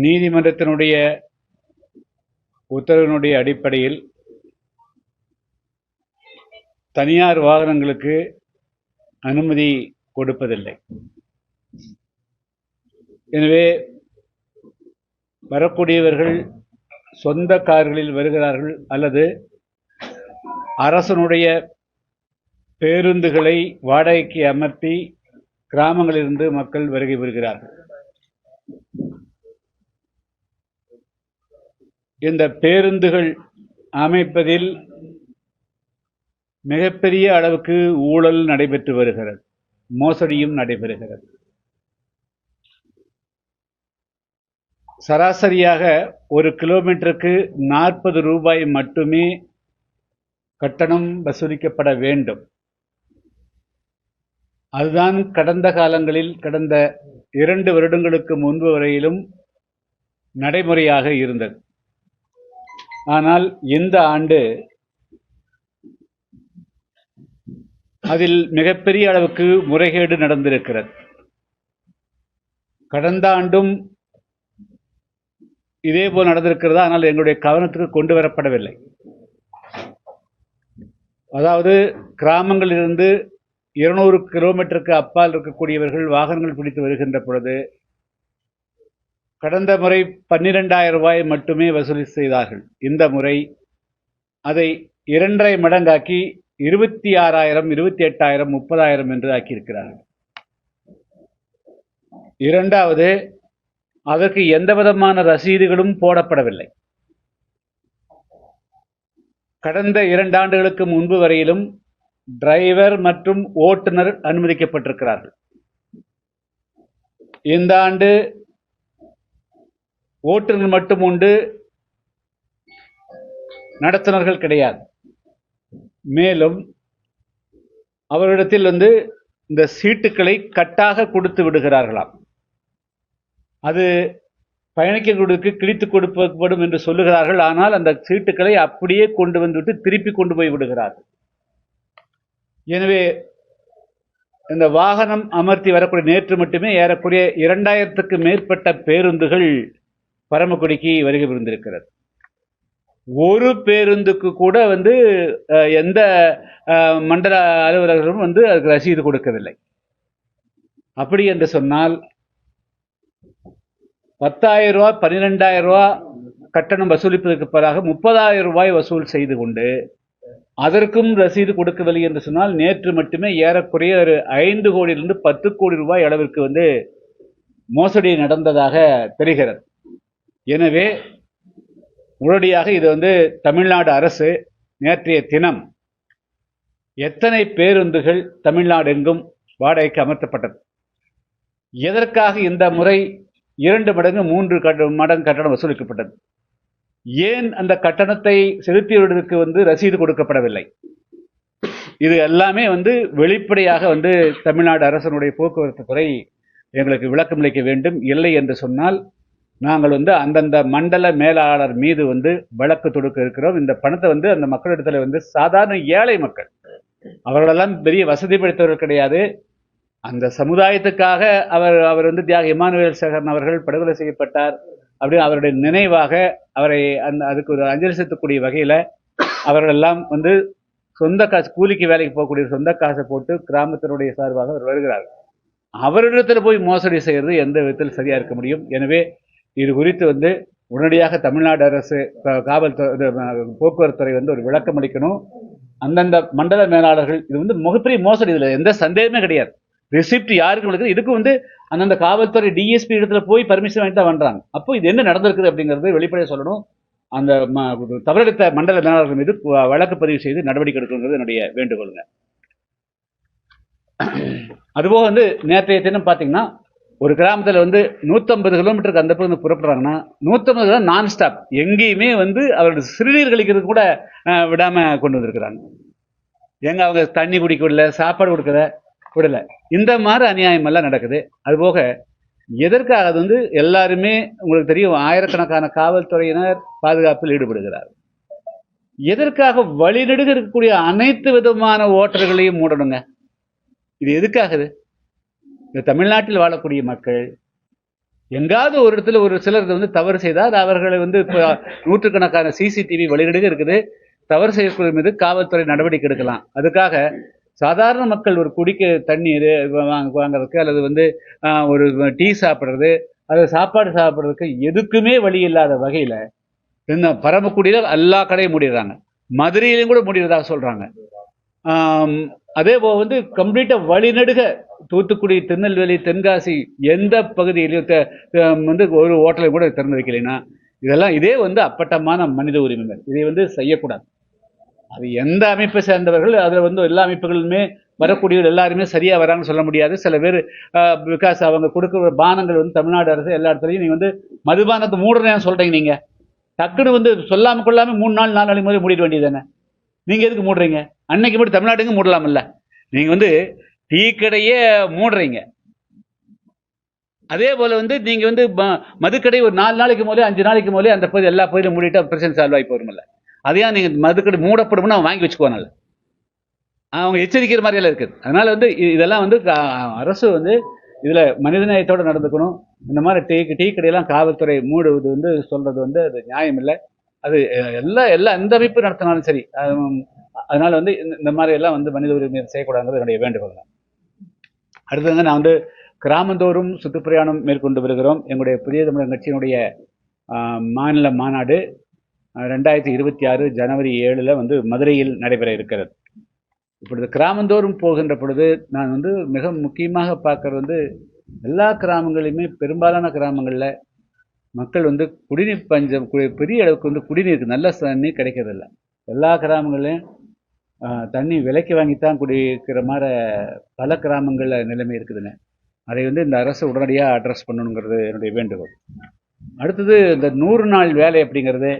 நீதிமன்றத்தினுடைய உத்தரவினுடைய அடிப்படையில் தனியார் வாகனங்களுக்கு அனுமதி கொடுப்பதில்லை. எனவே வரக்கூடியவர்கள் சொந்த கார்களில் வருகிறார்கள் அல்லது அரசனுடைய பேருந்துகளை வாடகைக்கு அமர்த்தி கிராமங்களிலிருந்து மக்கள் வருகை வருகிறார்கள். இந்த பேருந்துகள் அமைப்பதில் மிகப்பெரிய அளவுக்கு ஊழல் நடைபெற்று வருகிறது, மோசடியும் நடைபெறுகிறது. சராசரியாக ஒரு கிலோமீட்டருக்கு 40 ரூபாய் மட்டுமே கட்டணம் வசூலிக்கப்பட வேண்டும். அதுதான் கடந்த காலங்களில், கடந்த 2 வருடங்களுக்கு முன்பு வரையிலும் நடைமுறையாக இருந்தது. ஆனால் இந்த ஆண்டு அதில் மிகப்பெரிய அளவுக்கு முறைகேடு நடந்திருக்கிறது. கடந்த ஆண்டும் இதேபோல் நடந்திருக்கிறது, ஆனால் எங்களுடைய கவனத்துக்கு கொண்டு வரப்படவில்லை. அதாவது கிராமங்களிலிருந்து 200 கிலோமீட்டருக்கு அப்பால் இருக்கக்கூடியவர்கள் வாகனங்கள் பிடித்து வருகின்ற பொழுது கடந்த முறை 12,000 ரூபாய் மட்டுமே வசூல் செய்தார்கள். இந்த முறை அதை 2.5 மடங்காக்கி 26,000, 28,000, 30,000 என்று ஆக்கியிருக்கிறார்கள். இரண்டாவது, அதற்கு எந்த விதமான ரசீதுகளும் போடப்படவில்லை. கடந்த 2 ஆண்டுகளுக்கு முன்பு வரையிலும் டிரைவர் மற்றும் ஓட்டுநர் அனுமதிக்கப்பட்டிருக்கிறார்கள். இந்த ஆண்டு ஓட்டுநர் மட்டும் உண்டு, நடத்துனர்கள் கிடையாது. மேலும் அவரிடத்தில் இந்த சீட்டுக்களை கட்டாக கொடுத்து விடுகிறார்களாம். அது பயணிக்கிறவர்களுக்கு கிழித்து கொடுக்கப்படும் என்று சொல்லுகிறார்கள். ஆனால் அந்த சீட்டுக்களை அப்படியே கொண்டு வந்துவிட்டு திருப்பி கொண்டு போய் விடுகிறார்கள். எனவே இந்த வாகனம் அமர்த்தி வரக்கூடிய நேற்று மட்டுமே ஏறக்குறைய 2000க்கு மேற்பட்ட பேருந்துகள் பரமக்குடிக்கு வருகை புரிந்திருக்கிறது. ஒரு பேருந்துக்கு கூட எந்த மண்டல அலுவலர்களும் அதுக்கு ரசீது கொடுக்கவில்லை. அப்படி என்று சொன்னால் 10,000 ரூபாய் 12,000 ரூபாய் கட்டணம் வசூலிப்பதற்கு பதிலாக 30,000 ரூபாய் வசூல் செய்து கொண்டு அதற்கும் ரசீது கொடுக்கவில்லை என்று சொன்னால் நேற்று மட்டுமே ஏறக்குறைய ஒரு 5 கோடியிலிருந்து 10 கோடி ரூபாய் அளவிற்கு மோசடி நடந்ததாக தெரிகிறது. எனவே உடனடியாக இது தமிழ்நாடு அரசு நேற்றைய தினம் எத்தனை பேருந்துகள் தமிழ்நாடு எங்கும் வாடகைக்கு அமர்த்தப்பட்டது, எதற்காக இந்த முறை 2 மடங்கு 3 மடங்கு கட்டணம் வசூலிக்கப்பட்டது, ஏன் அந்த கட்டணத்தை செலுத்தியவர்களுக்கு ரசீது கொடுக்கப்படவில்லை, இது எல்லாமே வெளிப்படையாக தமிழ்நாடு அரசனுடைய போக்குவரத்து துறை எங்களுக்கு விளக்கமளிக்க வேண்டும். இல்லை என்று சொன்னால் நாங்கள் அந்தந்த மண்டல மேலாளர் மீது வழக்கு தொடுக்க இருக்கிறோம். இந்த பணத்தை அந்த மக்களிடத்தில் சாதாரண ஏழை மக்கள், அவர்களெல்லாம் பெரிய வசதி படைத்தவர்கள் கிடையாது. அந்த சமுதாயத்துக்காக அவர் தியாக இமானுவேல் சேகரன் அவர்கள் படுகொலை செய்யப்பட்டார் அப்படின்னு அவருடைய நினைவாக அவரை அதுக்கு ஒரு அஞ்சலி செலுத்தக்கூடிய வகையில் அவர்களெல்லாம் சொந்த காசு, கூலிக்கு வேலைக்கு போகக்கூடிய சொந்த காசை போட்டு கிராமத்தினுடைய சார்பாக அவர் வருகிறார்கள். அவரிடத்தில் போய் மோசடி செய்கிறது எந்த விதத்தில் சரியா இருக்க முடியும்? எனவே இது குறித்து உடனடியாக தமிழ்நாடு அரசு காவல்துறை போக்குவரத்து துறை ஒரு விளக்கம் அளிக்கணும். அந்தந்த மண்டல மேலாளர்கள் இது மிகப்பெரிய மோசடி, இதில் எந்த சந்தேகமே கிடையாது. ரிசிப்ட் யாருக்கு கொடுக்குது, இதுக்கு அந்தந்த காவல்துறை டிஎஸ்பி இடத்துல போய் பர்மிஷன் வாங்கிட்டு தான் பண்றாங்க. அப்போ இது என்ன நடந்திருக்குது அப்படிங்கிறது வெளிப்படையாக சொல்லணும். அந்த தவறெடுத்த மண்டல மேலாளர்கள் மீது வழக்கு பதிவு செய்து நடவடிக்கை எடுக்கணுங்கிறது என்னுடைய வேண்டுகோளுங்க. அதுபோக நேற்றைய தினம் பார்த்தீங்கன்னா ஒரு கிராமத்தில் 150 கிலோமீட்டருக்கு அந்த பக்கம் புறப்படுறாங்கன்னா 150 கிலோ நான் ஸ்டாப், எங்கேயுமே அவருடைய சிறுநீர் கழிக்கிறது கூட விடாம கொண்டு வந்திருக்கிறாங்க. எங்க அவங்க தண்ணி குடிக்க விடல, சாப்பாடு கொடுக்கல விடல. இந்த மாதிரி அநியாயம் எல்லாம் நடக்குது. அதுபோக எதற்காக எல்லாருமே உங்களுக்கு தெரியும், ஆயிரக்கணக்கான காவல்துறையினர் பாதுகாப்பில் ஈடுபடுகிறார். எதற்காக வழிநெடுக இருக்கக்கூடிய அனைத்து விதமான ஓட்டர்களையும் மூடணுங்க? இது எதுக்காகுது? இந்த தமிழ்நாட்டில் வாழக்கூடிய மக்கள் எங்காவது ஒரு இடத்துல ஒரு சிலர் வந்து தவறு செய்தால் அவர்களை வந்து இப்போ நூற்றுக்கணக்கான சிசிடிவி வழிநடுக இருக்குது. தவறு செய்யக்கூடிய மீது காவல்துறை நடவடிக்கை எடுக்கலாம். அதுக்காக சாதாரண மக்கள் ஒரு குடிக்க தண்ணீர் வாங்குறதுக்கு அல்லது வந்து ஒரு டீ சாப்பிட்றது அல்லது சாப்பாடு சாப்பிட்றதுக்கு எதுக்குமே வழி இல்லாத வகையில் இந்த பரமக்குடியில் எல்லா கடையும் மூடிடுறாங்க. மதுரையிலையும் கூட மூடிடுறதாக சொல்கிறாங்க. அதே போல் வந்து கம்ப்ளீட்டாக வழிநடுக தூத்துக்குடி, திருநெல்வேலி, தென்காசி எந்த பகுதியிலையும் வந்து ஒரு ஹோட்டலையும் கூட திறந்து வைக்கலைன்னா இதெல்லாம் இதே வந்து அப்பட்டமான மனித உரிமைகள். இதை வந்து செய்யக்கூடாது. அது எந்த அமைப்பை சேர்ந்தவர்கள், அதில் வந்து எல்லா அமைப்புகளுமே வரக்கூடியவர்கள் எல்லாருமே சரியாக வராங்கன்னு சொல்ல முடியாது. சில பேர் பிகாஸ் அவங்க கொடுக்குற பானங்கள் வந்து தமிழ்நாடு அரசு எல்லா இடத்துலையும் நீங்கள் வந்து மதுபானத்தை மூடுறேன்னு சொல்கிறீங்க. நீங்கள் டக்குன்னு வந்து சொல்லாமல் கொள்ளாமல் 3 நாள் 4 நாளைக்கு முதல்ல மூடிட வேண்டியது தானே. நீங்கள் எதுக்கு மூடுறீங்க? அன்னைக்கு மட்டும் தமிழ்நாட்டுக்கு மூடலாம்ல. நீங்கள் வந்து டீ கடையே மூடுறீங்க. அதே போல் வந்து நீங்கள் வந்து மதுக்கடை ஒரு 4 நாளைக்கு முதலே 5 நாளைக்கு முதலே அந்த பகுதி எல்லா பகுதியிலும் மூடிட்டு பிரச்சனை சால்வ் ஆகி போருமில்ல. அதையா நீங்கள் மதுக்கடை மூடப்படும்னு அவன் வாங்கி வச்சுக்குவானல்ல. அவங்க எச்சரிக்கிற மாதிரியெல்லாம் இருக்குது. அதனால் வந்து இதெல்லாம் வந்து அரசு வந்து இதில் மனிதநேயத்தோடு நடந்துக்கணும். இந்த மாதிரி டீ கடையெல்லாம் காவல்துறை மூடுவது வந்து சொல்கிறது வந்து அது நியாயம் இல்லை. அது எல்லா எந்த அமைப்பு நடத்தினாலும் சரி. அதனால் வந்து இந்த மாதிரி எல்லாம் வந்து மனித உரிமை செய்யக்கூடாதுங்கிறது என்னுடைய வேண்டுகோள் தான். அடுத்தது நான் வந்து கிராமந்தோறும் சுற்றுப்பிரயாணம் மேற்கொண்டு வருகிறோம். எங்களுடைய புதிய தமிழர் கட்சியினுடைய மாநில மாநாடு 2026 ஜனவரி 7 வந்து மதுரையில் நடைபெற இருக்கிறது. இப்பொழுது கிராமந்தோறும் போகின்ற பொழுது நான் வந்து மிக முக்கியமாக பார்க்கறது வந்து எல்லா கிராமங்களையுமே பெரும்பாலான கிராமங்களில் மக்கள் வந்து குடிநீர் பஞ்சம் பெரிய அளவுக்கு வந்து குடிநீருக்கு நல்ல தண்ணி கிடைக்கிறதில்ல. எல்லா கிராமங்களையும் தண்ணி விலைக்கு வாங்கித்தான் குடிக்கிற மாதிரி பல கிராமங்களில் நிலைமை இருக்குதுங்க. அதை வந்து இந்த அரசு உடனடியாக அட்ரஸ் பண்ணணுங்கிறது என்னுடைய வேண்டுகோள். அடுத்தது இந்த 100 நாள் வேலை அப்படிங்கிறது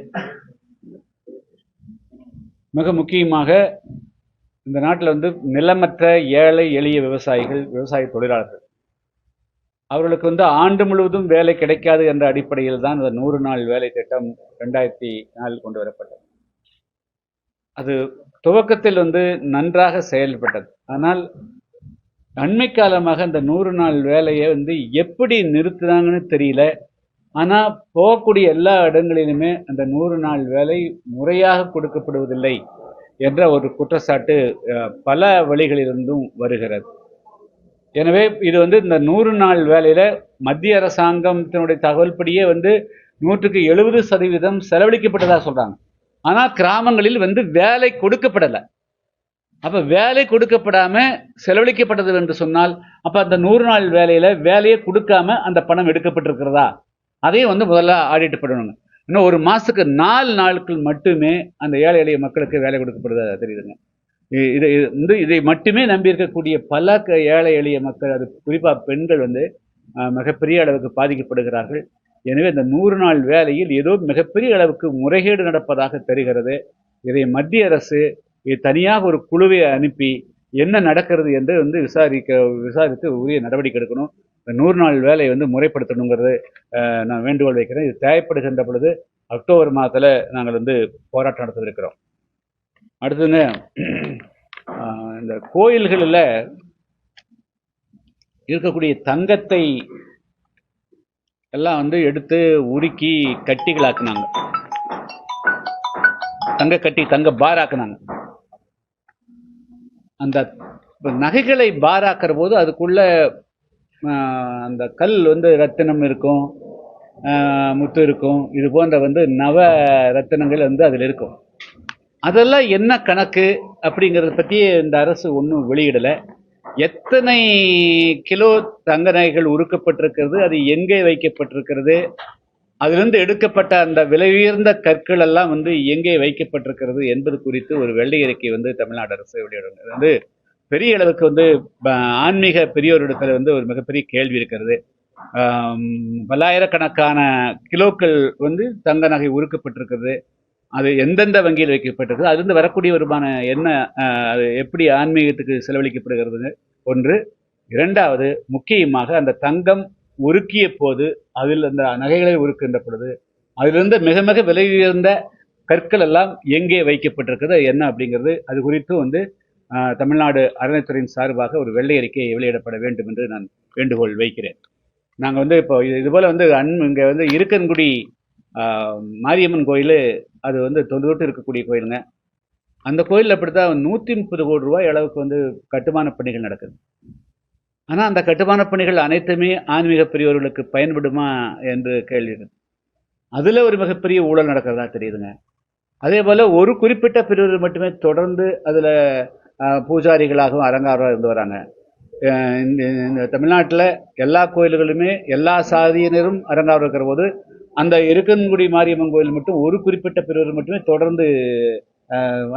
மிக முக்கியமாக இந்த நாட்டில் வந்து நிலமற்ற ஏழை எளிய விவசாயிகள், விவசாய தொழிலாளர்கள் அவர்களுக்கு வந்து ஆண்டு முழுவதும் வேலை கிடைக்காது என்ற அடிப்படையில் தான் இந்த 100 நாள் வேலை திட்டம் 2004 கொண்டு வரப்பட்டது. அது துவக்கத்தில் வந்து நன்றாக செயல்பட்டது. ஆனால் அண்மை காலமாக இந்த 100 நாள் வேலையை வந்து எப்படி நிறுத்துனாங்கன்னு தெரியல. ஆனால் போகக்கூடிய எல்லா இடங்களிலுமே அந்த 100 நாள் வேலை முறையாக கொடுக்கப்படுவதில்லை என்ற ஒரு குற்றச்சாட்டு பல வழிகளிலிருந்தும் வருகிறது. எனவே இது வந்து இந்த 100 நாள் வேலையில் மத்திய அரசாங்கத்தினுடைய தகவல்படியே வந்து 170% செலவழிக்கப்பட்டதாக சொல்கிறாங்க. ஆனால் கிராமங்களில் வந்து வேலை கொடுக்கப்படலை. அப்போ வேலை கொடுக்கப்படாமல் செலவழிக்கப்பட்டது என்று சொன்னால் அப்போ அந்த 100 நாள் வேலையில் வேலையை கொடுக்காம அந்த பணம் எடுக்கப்பட்டிருக்கிறதா, அதையும் வந்து முதல்ல ஆடிட் பண்ணணுங்க. இன்னும் ஒரு மாதத்துக்கு 4 நாட்கள் மட்டுமே அந்த ஏழை எளிய மக்களுக்கு வேலை கொடுக்கப்படுதா தெரியுதுங்க. இது வந்து இதை மட்டுமே நம்பியிருக்கக்கூடிய பல ஏழை எளிய மக்கள், அது குறிப்பாக பெண்கள் வந்து மிகப்பெரிய அளவுக்கு பாதிக்கப்படுகிறார்கள். எனவே இந்த 100 நாள் வேலையில் ஏதோ மிகப்பெரிய அளவுக்கு முறைகேடு நடப்பதாக தெரிகிறது. இதை மத்திய அரசு தனியாக ஒரு குழுவை அனுப்பி என்ன நடக்கிறது என்று வந்து விசாரித்து உரிய நடவடிக்கை எடுக்கணும். இந்த 100 நாள் வேலையை வந்து முறைப்படுத்தணுங்கிறது நான் வேண்டுகோள் வைக்கிறேன். இது தேவைப்படுகின்ற பொழுது அக்டோபர் மாதத்தில் நாங்கள் வந்து போராட்டம் நடத்திருக்கிறோம். அடுத்ததுங்க, இந்த கோயில்களில் இருக்கக்கூடிய தங்கத்தை எல்லாம் வந்து எடுத்து உருக்கி கட்டிகளாக்குனாங்க. தங்க கட்டி தங்க பாராக்குனாங்க. அந்த நகைகளை பாராக்கிற போது அதுக்குள்ள அந்த கல் வந்து ரத்தினம் இருக்கும், முத்து இருக்கும், இது போன்ற வந்து நவ ரத்தினங்கள் வந்து அதில் இருக்கும். அதெல்லாம் என்ன கணக்கு அப்படிங்கிறத பற்றி இந்த அரசு ஒன்றும் வெளியிடலை. எத்தனை கிலோ தங்க நகைகள் உருக்கப்பட்டிருக்கிறது, அது எங்கே வைக்கப்பட்டிருக்கிறது, அதிலிருந்து எடுக்கப்பட்ட அந்த விலை உயர்ந்த கற்கள் எல்லாம் வந்து எங்கே வைக்கப்பட்டிருக்கிறது என்பது குறித்து ஒரு வெள்ளை அறிக்கை வந்து தமிழ்நாடு அரசு வெளியிடும். அது வந்து பெரிய அளவுக்கு வந்து ஆன்மீக பெரியோரிடத்தில் வந்து ஒரு மிகப்பெரிய கேள்வி இருக்கிறது. பல்லாயிரக்கணக்கான கிலோக்கள் வந்து தங்க நகை உருக்கப்பட்டிருக்கிறது, அது எந்தெந்த வங்கியில் வைக்கப்பட்டிருக்கு, அதுலேருந்து வரக்கூடிய வருமானம் என்ன, அது எப்படி ஆன்மீகத்துக்கு செலவழிக்கப்படுகிறது ஒன்று. இரண்டாவது, முக்கியமாக அந்த தங்கம் உருக்கிய போது அதில் அந்த நகைகளை உருக்கின்ற பொழுது அதிலிருந்து மிக மிக விலை உயர்ந்த கற்கள் எல்லாம் எங்கே வைக்கப்பட்டிருக்கிறது என்ன அப்படிங்கிறது, அது குறித்தும் வந்து தமிழ்நாடு அறநிலைத்துறையின் சார்பாக ஒரு வெள்ளை அறிக்கை வெளியிடப்பட வேண்டும் என்று நான் வேண்டுகோள் வைக்கிறேன். நாங்கள் வந்து இப்போ இதுபோல் வந்து இங்கே வந்து இருக்கன்குடி மாரியம்மன் கோயில், அது வந்து தொன்று இருக்கக்கூடிய கோயிலுங்க. அந்த கோயிலில் அப்படித்தான் 130 கோடி ரூபாய் அளவுக்கு வந்து கட்டுமான பணிகள் நடக்குது. ஆனால் அந்த கட்டுமான பணிகள் அனைத்துமே ஆன்மீக பெரியவர்களுக்கு பயன்படுமா என்று கேள்வி இருக்கு. அதில் ஒரு மிகப்பெரிய ஊழல் நடக்கிறதா தெரியுதுங்க. அதே போல் ஒரு குறிப்பிட்ட பிரிவுகள் மட்டுமே தொடர்ந்து அதில் பூஜாரிகளாகவும் அலங்காரம் இருந்து வராங்க. இந்த தமிழ்நாட்டில் எல்லா கோயில்களுமே எல்லா சாதியினரும் அலங்காரம் இருக்கிற போது, அந்த இருக்கன்குடி மாரியம்மன் கோயில் மட்டும் ஒரு குறிப்பிட்ட பிரிவுகள் மட்டுமே தொடர்ந்து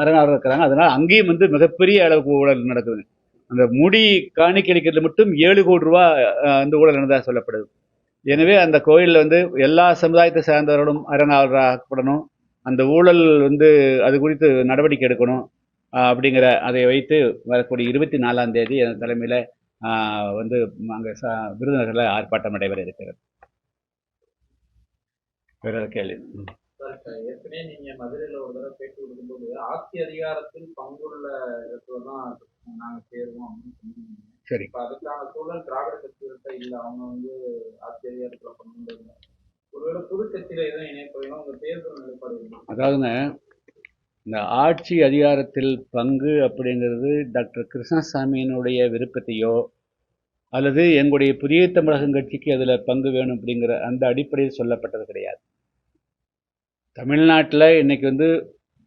அலங்காரம் இருக்கிறாங்க. அதனால் அங்கேயும் வந்து மிகப்பெரிய அளவுக்கு ஊழல் நடக்குதுங்க. அந்த முடி காணிக்கழிக்கிறதுல மட்டும் 7 கோடி ரூபா அந்த ஊழல் நடந்ததாக சொல்லப்படுது. எனவே அந்த கோயிலில் வந்து எல்லா சமுதாயத்தை சார்ந்தவர்களும் அலங்காரப்படணும். அந்த ஊழல் வந்து அது குறித்து நடவடிக்கை எடுக்கணும் அப்படிங்கிற அதை வைத்து வரக்கூடிய 24ஆம் தேதி என் தலைமையில் வந்து அங்கே விருதுநகரில் ஆர்ப்பாட்டம் நடைபெற இருக்கிறது. வேற கேள்வி? ஏற்கனவே நீங்க மதுரையில ஒரு தடவை பேட்டி கொடுக்கும்போது ஆட்சி அதிகாரத்தில் பங்குள்ள இடத்துலதான் நாங்க சேருவோம் அப்படின்னு சொன்னீங்க. சரி, அதுக்கான சூழல் திராவிட கட்சிகள்கிட்ட இல்லை. அவங்க வந்து ஆட்சி அதிகாரத்துல பங்கு ஒருவேளை புது கட்சியில எதுவும் இணைப்பதையும் உங்க தேர்தல் நிலைப்பாடு. அதாவதுங்க, இந்த ஆட்சி அதிகாரத்தில் பங்கு அப்படிங்கிறது டாக்டர் கிருஷ்ணசாமியினுடைய விருப்பத்தையோ அல்லது எங்களுடைய புதிய தமிழகம் கட்சிக்கு அதில் பங்கு வேணும் அப்படிங்கிற அந்த அடிப்படையில் சொல்லப்பட்டது கிடையாது. தமிழ்நாட்டில் இன்னைக்கு வந்து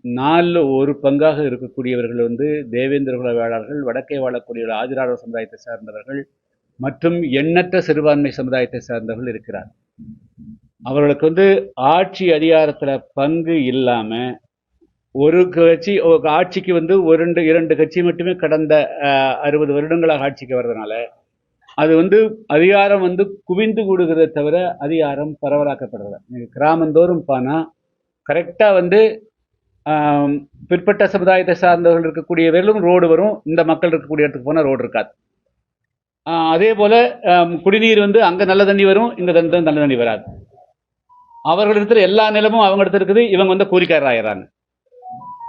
4 ஒரு பங்காக இருக்கக்கூடியவர்கள் வந்து தேவேந்திர குல வேளாளர்கள், வடக்கே வாழக்கூடிய ஆதிராவிட சமுதாயத்தை சார்ந்தவர்கள் மற்றும் எண்ணற்ற சிறுபான்மை சமுதாயத்தை சார்ந்தவர்கள் இருக்கிறார். அவர்களுக்கு வந்து ஆட்சி அதிகாரத்தில் பங்கு இல்லாமல் ஒரு கட்சி ஆட்சிக்கு வந்து இரண்டு கட்சி மட்டுமே கடந்த 60 வருடங்களாக ஆட்சிக்கு வர்றதுனால அது வந்து அதிகாரம் வந்து குவிந்து கூடுகிறத தவிர அதிகாரம் பரவலாக்கப்படுறது. கிராமந்தோறும் போனால் கரெக்டாக வந்து பிற்பட்ட சமுதாயத்தை சார்ந்தவர்கள் இருக்கக்கூடியவர்களும் ரோடு வரும், இந்த மக்கள் இருக்கக்கூடிய இடத்துக்கு போனால் ரோடு இருக்காது. அதே போல் குடிநீர் வந்து அங்கே நல்ல தண்ணி வரும், இங்கே நல்ல தண்ணி வராது. அவர்கள் இருக்கிற எல்லா நிலமும் அவங்க இடத்துல இருக்குது, இவங்க வந்து கூலிக்காரர் ஆயிடுறாங்க.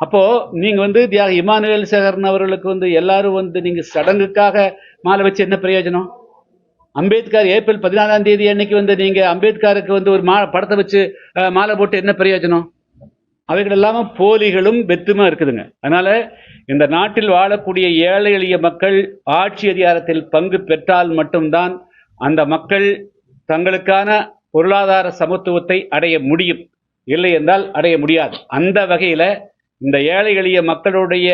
அப்போது நீங்கள் வந்து தியாக இமானுவேல் சேகரன் அவர்களுக்கு வந்து எல்லாரும் வந்து நீங்கள் சடங்குக்காக மாலை வச்சு என்ன பிரயோஜனம்? அம்பேத்கர் ஏப்ரல் 14ஆம் தேதி அன்னைக்கு வந்து நீங்கள் அம்பேத்கருக்கு வந்து ஒரு படத்தை வச்சு மாலை போட்டு என்ன பிரயோஜனம்? அவைகள் எல்லாமே போலிகளும் வெத்துமா இருக்குதுங்க. அதனால் இந்த நாட்டில் வாழக்கூடிய ஏழை எளிய மக்கள் ஆட்சி அதிகாரத்தில் பங்கு பெற்றால் மட்டும்தான் அந்த மக்கள் தங்களுக்கான பொருளாதார சமத்துவத்தை அடைய முடியும், இல்லை என்றால் அடைய முடியாது. அந்த வகையில் இந்த ஏழை எளிய மக்களுடைய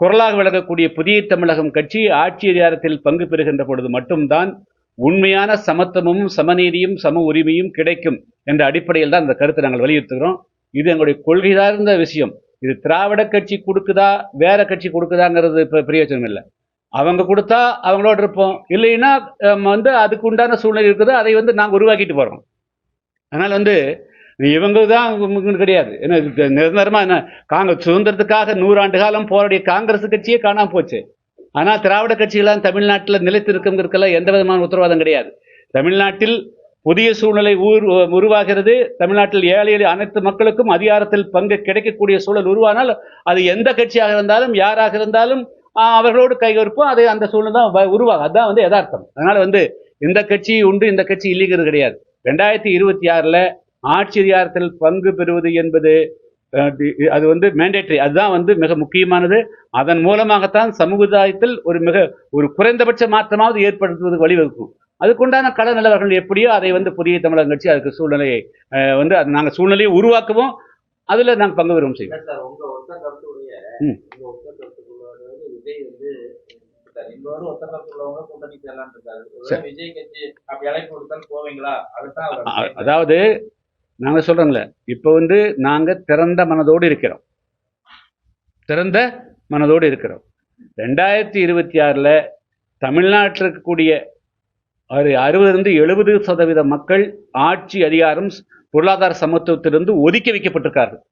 குரலாக விளங்கக்கூடிய புதிய தமிழகம் கட்சி ஆட்சி அதிகாரத்தில் பங்கு பெறுகின்ற பொழுது மட்டும்தான் உண்மையான சமத்துவமும் சமநீதியும் சம உரிமையும் கிடைக்கும் என்ற அடிப்படையில் தான் இந்த கருத்தை நாங்கள் வலியுறுத்துகிறோம். இது எங்களுடைய கொள்கை சார்ந்த விஷயம். இது திராவிட கட்சி கொடுக்குதா வேற கட்சி கொடுக்குதாங்கிறது இப்போ பிரயோஜனம் இல்லை. அவங்க கொடுத்தா அவங்களோட இருப்போம், இல்லைன்னா வந்து அதுக்கு உண்டான சூழ்நிலை இருக்குது, அதை வந்து நாங்கள் உருவாக்கிட்டு போகிறோம். அதனால் வந்து இவங்க தான் கிடையாது. ஏன்னா நிரந்தரமாக என்ன காங்கிரஸ் சுதந்திரத்துக்காக 100 ஆண்டு காலம் போராடிய காங்கிரஸ் கட்சியே காணாமல் போச்சு. ஆனால் திராவிட கட்சிகளாம் தமிழ்நாட்டில் நிலைத்திருக்கிறதுக்கெல்லாம் எந்த விதமான உத்தரவாதம் கிடையாது. தமிழ்நாட்டில் புதிய சூழ்நிலை உருவாகிறது. தமிழ்நாட்டில் ஏழை அனைத்து மக்களுக்கும் அதிகாரத்தில் பங்கு கிடைக்கக்கூடிய சூழல் உருவானால் அது எந்த கட்சியாக இருந்தாலும் யாராக இருந்தாலும் அவர்களோடு கைகொடுப்போம். அது அந்த சூழ்நிலை தான் உருவாகும். அதுதான் வந்து யதார்த்தம். அதனால் வந்து இந்த கட்சி உண்டு இந்த கட்சி இல்லைங்கிறது கிடையாது. 2026 ஆட்சி அதிகாரத்தில் பங்கு பெறுவது என்பது அது வந்து மேண்டேட்டரி, அதுதான் வந்து மிக முக்கியமானது. அதன் மூலமாகத்தான் சமுதாயத்தில் ஒரு குறைந்தபட்ச மாற்றமாவது ஏற்படுத்துவதற்கு வழிவகுக்கும். அதுக்குண்டான கள நிலவரங்கள் எப்படியோ அதை வந்து புதிய தமிழகம் கட்சி அதுக்கு சூழ்நிலையை வந்து நாங்கள் சூழ்நிலையை உருவாக்குவோம், அதில் நாங்கள் பங்கு பெறுவோம் செய்வோம். அதாவது நாங்கள் சொல்றோங்களே, இப்போ வந்து நாங்கள் திறந்த மனதோடு இருக்கிறோம். 2026 தமிழ்நாட்டில் இருக்கக்கூடிய 60-70% மக்கள் ஆட்சி அதிகாரம் பொருளாதார சமத்துவத்திலிருந்து ஒதுக்கி வைக்கப்பட்டிருக்கார்கள்.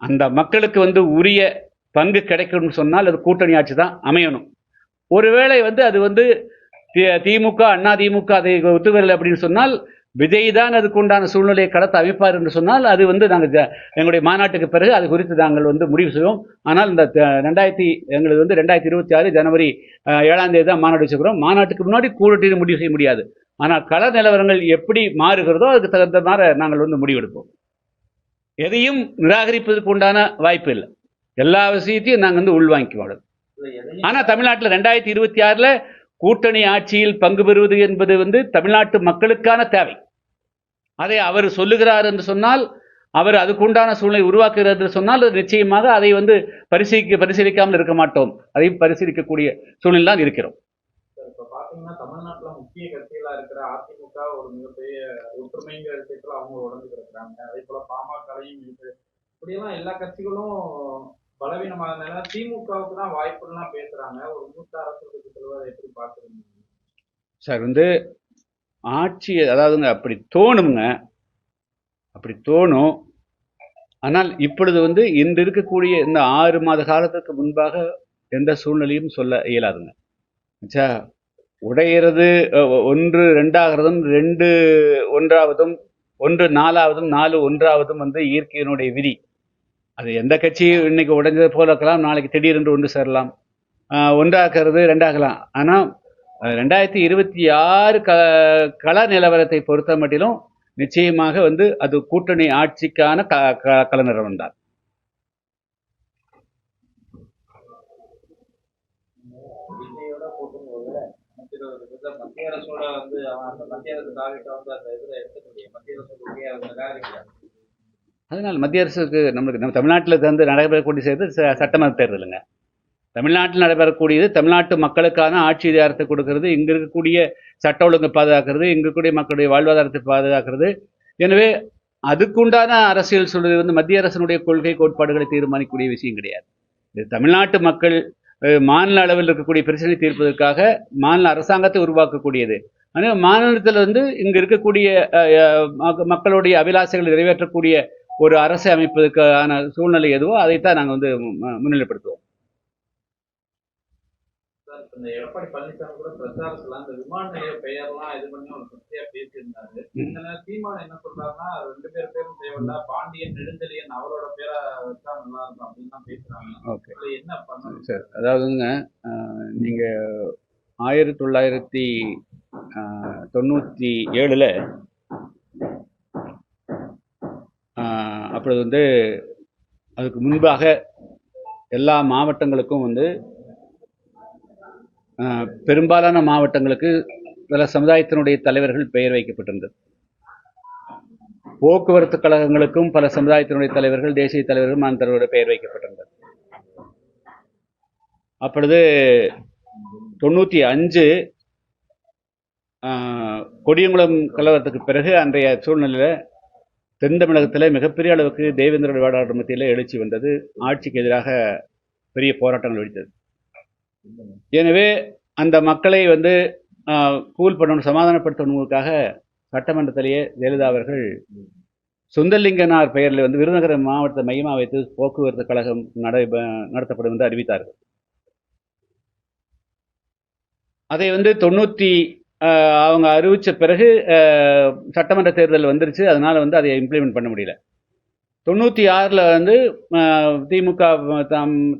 அந்த மக்களுக்கு வந்து உரிய பங்கு கிடைக்கணும்னு சொன்னால் அது கூட்டணி ஆட்சி தான் அமையணும். ஒருவேளை வந்து அது வந்து திமுக அண்ணா திமுக அதை ஒத்துக்கவில்லை அப்படின்னு சொன்னால் விஜய் தான் அதுக்கு உண்டான சூழ்நிலையை கடத்த அமைப்பார் என்று சொன்னால் அது நாங்கள் எங்களுடைய மாநாட்டுக்கு பிறகு அது குறித்து நாங்கள் முடிவு செய்வோம். ஆனால் இந்த எங்களுக்கு 2026 ஜனவரி 7ஆம் தேதி தான் மாநாடு வச்சுக்கிறோம். மாநாட்டுக்கு முன்னாடி கூட்டணி முடிவு செய்ய முடியாது. ஆனால் கள நிலவரங்கள் எப்படி மாறுகிறதோ அதுக்கு தகுந்த மாதிரி நாங்கள் முடிவெடுப்போம். எதையும் நிராகரிப்பதற்கு உண்டான வாய்ப்பு இல்லை. எல்லா விஷயத்தையும் நாங்கள் உள்வாங்கிக்குவோம். ஆனால் தமிழ்நாட்டில் 2026 கூட்டணி ஆட்சியில் பங்கு பெறுவது என்பது தமிழ்நாட்டு மக்களுக்கான தேவை. அதை அவர் சொல்லுகிறார் என்று சொன்னால், அவர் அதுக்குண்டான சூழ்நிலை உருவாக்குகிறார் என்று சொன்னால் நிச்சயமாக அதை பரிசீலிக்காமல் இருக்க மாட்டோம். அதையும் பரிசீலிக்கக்கூடிய சூழ்நிலை தான் இருக்கிறோம். இப்ப பாத்தீங்கன்னா தமிழ்நாட்டுல முக்கிய கட்சிகளா இருக்கிற அதிமுக ஒரு மிகப்பெரிய ஒற்றுமைங்கிற விஷயத்துல அவங்க உடந்து கிடக்குறாங்க. அதே போல பாமகலையும் இருக்கு. இப்படியெல்லாம் எல்லா கட்சிகளும் பலவீனமானதுனால திமுகவுக்கு தான் வாய்ப்புலாம் பேசுறாங்க. ஒரு மூத்த அரசியல் தலைவர் எப்படி பாக்குறீங்க சார்? ஆட்சி அதாவதுங்க அப்படி தோணுங்க, அப்படி தோணும். ஆனால் இப்பொழுது இன்று இருக்கக்கூடிய இந்த 6 மாத காலத்துக்கு முன்பாக எந்த சூழ்நிலையும் சொல்ல இயலாதுங்க. உடையிறது 1 2ஆகிறதும் 2 1ஆவதும் 1 4ஆவதும் 4 1ஆவதும் இயற்கையினுடைய விதி. அது எந்த கட்சியும் இன்னைக்கு உடைஞ்சது போல இருக்கலாம், நாளைக்கு திடீரென்று ஒன்று சேரலாம், ஒன்றாக்கிறது 2ஆகலாம். ஆனால் 2026 கள நிலவரத்தை பொறுத்த மட்டிலும் நிச்சயமாக அது கூட்டணி ஆட்சிக்கான கள நிலவரம் தான். மத்திய அரசோட மத்திய அரசு டார்கெட்டை அந்த இதுல எடுத்துக்கூடிய மத்திய அரசு அதனால் மத்திய அரசுக்கு நம்ம தமிழ்நாட்டில் நடைபெறக்கூடிய சட்டமன்ற தேர்தலுங்க. தமிழ்நாட்டில் நடைபெறக்கூடியது தமிழ்நாட்டு மக்களுக்கான ஆட்சி அதிகாரத்தை கொடுக்கிறது, இங்கே இருக்கக்கூடிய சட்ட ஒழுங்கை பாதுகாக்கிறது, இங்கே இருக்கக்கூடிய மக்களுடைய வாழ்வாதாரத்தை பாதுகாக்கிறது. எனவே அதுக்குண்டான அரசியல் சொல்வது மத்திய அரசினுடைய கொள்கை கோட்பாடுகளை தீர்மானிக்கக்கூடிய விஷயம் கிடையாது. இது தமிழ்நாட்டு மக்கள் மாநில அளவில் இருக்கக்கூடிய பிரச்சனை தீர்ப்பதற்காக மாநில அரசாங்கத்தை உருவாக்கக்கூடியது. ஆனால் மாநிலத்தில் இங்கே இருக்கக்கூடிய மக்களுடைய அபிலாஷைகளை நிறைவேற்றக்கூடிய ஒரு அரசை அமைப்பதற்கான சூழ்நிலை எதுவோ அதைத்தான் நாங்கள் முன்னிலைப்படுத்துவோம். இந்த எடப்பாடி பழனிசாமி கூட பிரச்சாரத்துல அந்த விமான நிலைய பெயர்லாம் இது பண்ணி ஒரு சர்ச்சையா பேசியிருந்தாரு. இந்த தீர்மானம் என்ன சொல்றாருன்னா 2 பேரும் தேவையில்ல, பாண்டியன் நெடுஞ்செழியன் அவரோட பேரை வச்சா நல்லா இருக்கும் அப்படின்னு தான் பேசுறாங்க. என்ன பண்ணணும் சார்? அதாவதுங்க, நீங்க 1997 அப்பொழுது அதுக்கு முன்பாக எல்லா மாவட்டங்களுக்கும் பெரும்பாலான மாவட்டங்களுக்கு பல சமுதாயத்தினுடைய தலைவர்கள் பெயர் வைக்கப்பட்டிருந்தது. போக்குவரத்து கழகங்களுக்கும் பல சமுதாயத்தினுடைய தலைவர்கள், தேசிய தலைவர்கள், மாநில தலைவர்கள் பெயர் வைக்கப்பட்டிருந்தது. அப்பொழுது 95 கொடியங்குளம் கலவரத்துக்கு பிறகு அன்றைய சூழ்நிலையில் தென் தமிழகத்தில் மிகப்பெரிய அளவுக்கு தேவேந்திர வேளாளர் மத்தியில் எழுச்சி வந்தது. ஆட்சிக்கு எதிராக பெரிய போராட்டங்கள் வெடித்தது. எனவே அந்த மக்களை கூல் பண்ணணும், சமாதானப்படுத்தணுக்காக சட்டமன்றத்திலேயே ஜெயலலிதா அவர்கள் சுந்தரலிங்கனார் பெயரில் விருதுநகர் மாவட்டத்தை மையமாக வைத்து போக்குவரத்து கழகம் நடத்தப்படும் என்று அறிவித்தார்கள். அதை அவங்க அறிவித்த பிறகு சட்டமன்ற தேர்தல் வந்துருச்சு. அதனால் அதை இம்ப்ளிமெண்ட் பண்ண முடியல. 96 திமுக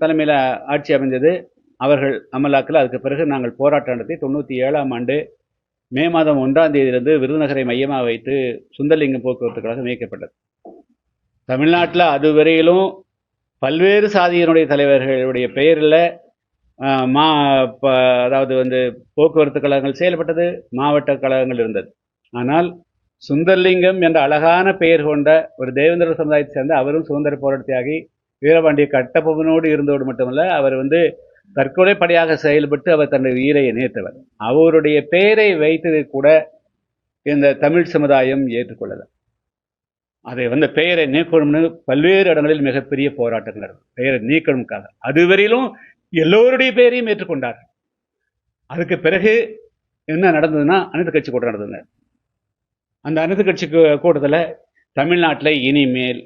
தலைமையில் ஆட்சி அமைஞ்சது. அவர்கள் அமலாக்கல். அதுக்கு பிறகு நாங்கள் போராட்டம் நடத்தி 97ஆம் ஆண்டு மே மாதம் 1ஆம் தேதியிலிருந்து விருதுநகரை மையமாக வைத்து சுந்தரலிங்கம் போக்குவரத்து கழகம் இயக்கப்பட்டது. தமிழ்நாட்டில் அதுவரையிலும் பல்வேறு சாதியினுடைய தலைவர்களுடைய பெயரில் அதாவது போக்குவரத்து கழகங்கள் செயல்பட்டது, மாவட்ட கழகங்கள் இருந்தது. ஆனால் சுந்தரலிங்கம் என்ற அழகான பெயர் கொண்ட ஒரு தேவேந்திர சமுதாயத்தை சேர்ந்த அவரும் சுதந்திர போராட்டத்தியாகி வீரபாண்டிய கட்டபொம்மனோடு இருந்தோடு மட்டுமல்ல, அவர் தற்கொலை படையாக செயல்பட்டு அவர் தன்னுடைய உயிரை நேர்த்தவர். அவருடைய பெயரை வைத்ததை கூட இந்த தமிழ் சமுதாயம் ஏற்றுக்கொள்ளல. அதை பெயரை நீக்கணும்னு பல்வேறு இடங்களில் மிகப்பெரிய போராட்டங்கள் நடக்கும். பெயரை நீக்கணும்காக அதுவரையிலும் எல்லோருடைய பெயரையும் ஏற்றுக்கொண்டார். அதுக்கு பிறகு என்ன நடந்ததுன்னா, அனைத்து கட்சி கூட்டம் நடந்ததுங்க. அந்த அனைத்து கட்சி கூட்டத்தில் தமிழ்நாட்டில் இனிமேல்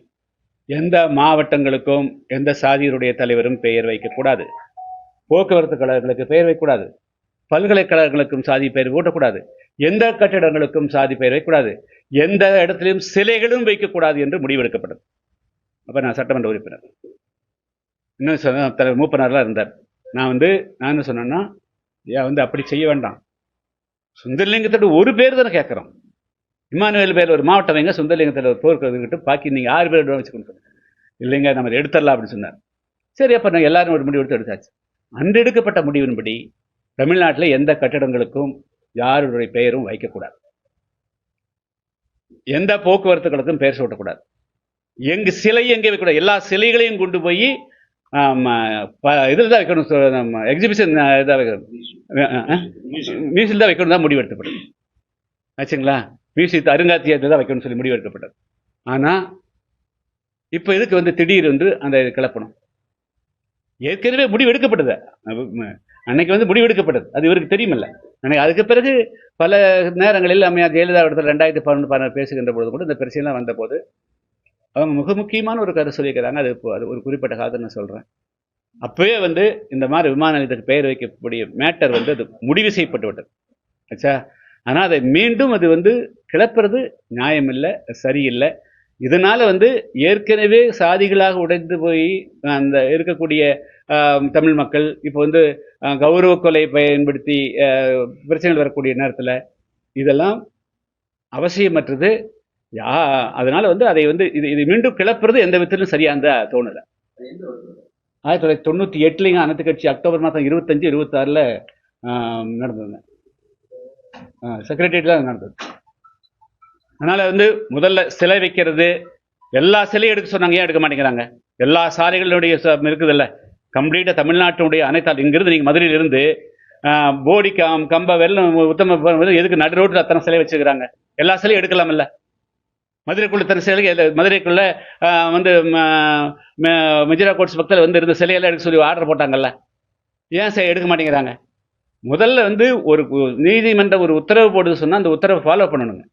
எந்த மாவட்டங்களுக்கும் எந்த சாதியினுடைய தலைவரும் பெயர் வைக்கக்கூடாது, போக்குவரத்து கழகங்களுக்கு பெயர் வைக்கக்கூடாது, பல்கலைக்கழகங்களுக்கும் சாதி பெயர் ஊட்டக்கூடாது, எந்த கட்டிடங்களுக்கும் சாதி பெயர் வைக்கக்கூடாது, எந்த இடத்திலும் சிலைகளும் வைக்கக்கூடாது என்று முடிவெடுக்கப்பட்டது. அப்போ நான் சட்டமன்ற உறுப்பினர், இன்னும் மூப்பனார்லாம் இருந்தார். நான் என்ன சொன்னேன்னா, ஏன் அப்படி செய்ய வேண்டாம், சுந்தரலிங்கத்தோட ஒரு பேர் தானே கேட்குறோம், இமானுவேல் பேர் ஒரு மாவட்டம் வைங்க, சுந்தரலிங்கத்தில் ஒரு போர்க்கிட்டு பாக்கி நீங்கள் 6 பேர் வச்சுக்கணும் சொன்னேன். இல்லைங்க நம்ம எடுத்துடலாம் அப்படின்னு சொன்னார். சரி, அப்போ நான் எல்லாரும் ஒரு முடிவு எடுத்தாச்சு. அன்று எடுக்கப்பட்ட முடிவின்படி தமிழ்நாட்டில் எந்த கட்டிடங்களுக்கும் யாருடைய பெயரும் வைக்கக்கூடாது, எந்த போக்குவரத்துகளுக்கும் பெயர் சூட்டக்கூடாது, சிலை எங்கே வைக்கக்கூடாது, எல்லா சிலைகளையும் கொண்டு போய் இதில் தான் வைக்கணும், எக்ஸிபிஷன் இதாக வைக்கணும், மியூசியம் தான் வைக்கணும் தான் முடிவு எடுக்கப்பட்டது ஆச்சுங்களா. மியூசியத்தை அருங்காட்சியகத்தை தான் வைக்கணும்னு சொல்லி முடிவு எடுக்கப்பட்டது. ஆனால் இப்போ இதுக்கு திடீர் அந்த கிளப்பணும். ஏற்கனவே முடிவு எடுக்கப்பட்டது, அன்னைக்கு முடிவு எடுக்கப்பட்டது, அது இவருக்கு தெரியுமில்ல. அன்னைக்கு அதுக்கு பிறகு பல நேரங்களில் அம்மையார் ஜெயலலிதா இடத்துல 2011 பேசுகின்ற பொழுது கூட இந்த பிரச்சனைலாம் வந்த போது அவங்க மிக முக்கியமான ஒரு கருத்து சொல்லியிருக்கிறாங்க. அது ஒரு குறிப்பிட்ட காலத்தில் நான் சொல்கிறேன். அப்போவே இந்த மாதிரி விமான நிலையத்துக்கு பெயர் வைக்கக்கூடிய மேட்டர் அது முடிவு செய்யப்பட்டு விட்டது ஆச்சா. ஆனால் அதை மீண்டும் அது கிளப்புறது நியாயமில்லை, சரியில்லை. இதனால் ஏற்கனவே சாதிகளாக உடைந்து போய் அந்த இருக்கக்கூடிய தமிழ் மக்கள் இப்போ கௌரவ கொலை பயன்படுத்தி பிரச்சனைகள் வரக்கூடிய நேரத்தில் இதெல்லாம் அவசியமற்றது. அதனால் அதை இது மீண்டும் கிளப்புறது எந்த விதத்திலும் சரியாக தோணலை. 1998 அனைத்து கட்சி அக்டோபர் மாதம் 25, 26 நடந்ததுங்க, செக்ரட்டரியேட்டில் நடந்தது. அதனால் முதல்ல சிலை வைக்கிறது, எல்லா சிலையும் எடுக்க சொன்னாங்க, ஏன் எடுக்க மாட்டேங்கிறாங்க? எல்லா சாலைகளுடைய இருக்குதுல்ல, கம்ப்ளீட்டாக தமிழ்நாட்டினுடைய அனைத்தால் இங்கிருந்து நீங்கள் மதுரையிலிருந்து போடி கம்ப வெள்ளம் உத்தம எதுக்கு நடு ரோட்டில் அத்தனை சிலை வச்சுக்கிறாங்க? எல்லா சிலையும் எடுக்கலாமில்ல? மதுரைக்குள்ள இத்தனை சிலை, மதுரைக்குள்ள மிஜிரா கோட்ஸ் பக்கத்தில் இருந்த சிலையெல்லாம் எடுக்க சொல்லி ஆர்டர் போட்டாங்கல்ல, ஏன் எடுக்க மாட்டேங்கிறாங்க? முதல்ல ஒரு நீதிமன்ற ஒரு உத்தரவு போடுது சொன்னால் அந்த உத்தரவை ஃபாலோ பண்ணணுங்க.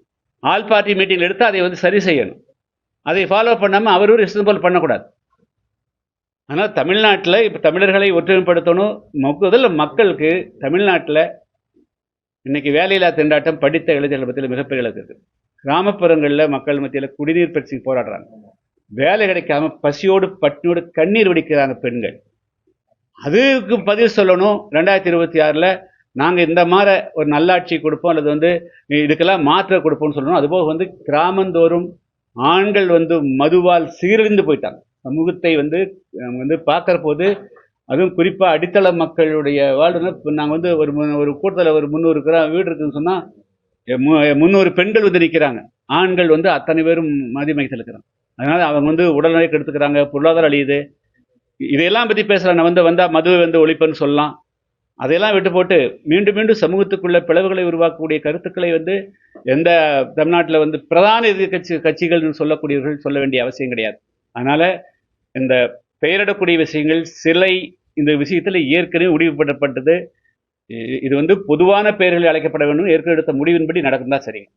ஆல் பார்ட்டி மீட்டிங் எடுத்து அதை சரி செய்யணும். அதை ஃபாலோ பண்ணாமல் அவர் இஷ்டம் போல் பண்ணக்கூடாது. ஆனால் தமிழ்நாட்டில் இப்போ தமிழர்களை ஒற்றுமைப்படுத்தணும். முதல்ல மக்களுக்கு தமிழ்நாட்டில் இன்னைக்கு வேலையில்லா திண்டாட்டம் படித்த இளைஞர்கள் மத்தியில் மிகப்பெரிய அளவுக்கு இருக்குது. கிராமப்புறங்களில் மக்கள் மத்தியில் குடிநீர் பிரச்சனை போராடுறாங்க, வேலை கிடைக்காம பசியோடு பட்டினியோடு கண்ணீர் வடிக்கிறாங்க பெண்கள். அதுக்கு பதில் சொல்லணும். 2026 நாங்கள் இந்த மாதிரி ஒரு நல்லாட்சி கொடுப்போம், அல்லது இதுக்கெல்லாம் மாற்ற கொடுப்போம்னு சொல்லணும். அதுபோக கிராமந்தோறும் ஆண்கள் மதுவால் சீரழிந்து போயிட்டாங்க. சமூகத்தை பார்க்குற போது, அதுவும் குறிப்பாக அடித்தள மக்களுடைய வாழ்வு. நாங்கள் ஒரு கூட்டத்தில் ஒரு 300 வீடு இருக்குதுன்னு சொன்னால் 300 பெண்கள் நிற்கிறாங்க, ஆண்கள் அத்தனை பேரும் மதிமயத்தில் இருக்கிறாங்க. அதனால் அவங்க உடல்நிலை கெடுத்துக்கிறாங்க, பொருளாதாரம் அழியுது. இதையெல்லாம் பற்றி பேசுகிறாங்க. வந்தால் மதுவை ஒழிப்புன்னு சொல்லலாம். அதையெல்லாம் விட்டு போட்டு மீண்டும் மீண்டும் சமூகத்துக்குள்ள பிளவுகளை உருவாக்கக்கூடிய கருத்துக்களை எந்த தமிழ்நாட்டில் பிரதான எதிர்கட்சி கட்சிகள்னு சொல்லக்கூடியவர்கள் சொல்ல வேண்டிய அவசியம் கிடையாது. அதனால் இந்த பெயரிடக்கூடிய விஷயங்கள், சிலை, இந்த விஷயத்தில் ஏற்கனவே முடிவுபடப்பட்டது. இது பொதுவான பெயர்களில் அழைக்கப்பட வேண்டும். ஏற்கனவே எடுத்த முடிவின்படி நடக்கும் தான் சரிங்க.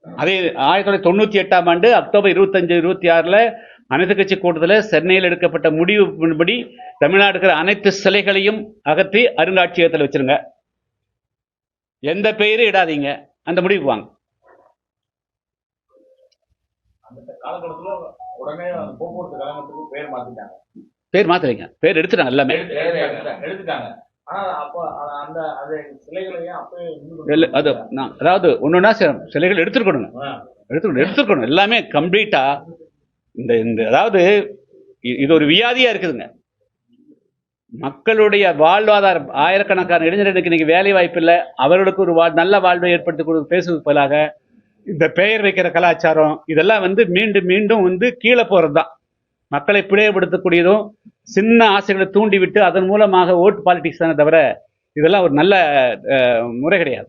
அதே 1998 அக்டோபர் 25, 26 அனைத்து கட்சி கூட்டத்தில் சென்னையில் எடுக்கப்பட்ட முடிவுபடி தமிழ்நாடு இருக்கிற அனைத்து சிலைகளையும் அகற்றி அருங்காட்சியகத்தில் வச்சிருங்க, எந்த பெயரும் இடாதீங்க, அந்த முடிவுக்கு வாங்க. பேர் மாத்தலைங்க, பேர் எடுத்துட்டாங்க, எல்லாமே எடுத்துட்டாங்க. அதாவது ஒண்ணுன்னா சிலைகள் எடுத்துருக்கணும் எல்லாமே கம்ப்ளீட்டா. இந்த அதாவது இது ஒரு வியாதியா இருக்குதுங்க. மக்களுடைய வாழ்வாதாரம், ஆயிரக்கணக்கான இளைஞர்களுக்கு இன்னைக்கு வேலை வாய்ப்பு இல்லை, அவர்களுக்கு ஒரு நல்ல வாழ்வை ஏற்படுத்தி கொடுத்து பேசுவது போலாக இந்த பெயர் வைக்கிற கலாச்சாரம் இதெல்லாம் மீண்டும் மீண்டும் கீழே போறதுதான். மக்களை பிழைப்படுத்தக்கூடியதும், சின்ன ஆசைகளை தூண்டி விட்டு அதன் மூலமாக ஓட்டு பாலிடிக்ஸ் தானே தவிர இதெல்லாம் ஒரு நல்ல முறை கிடையாது.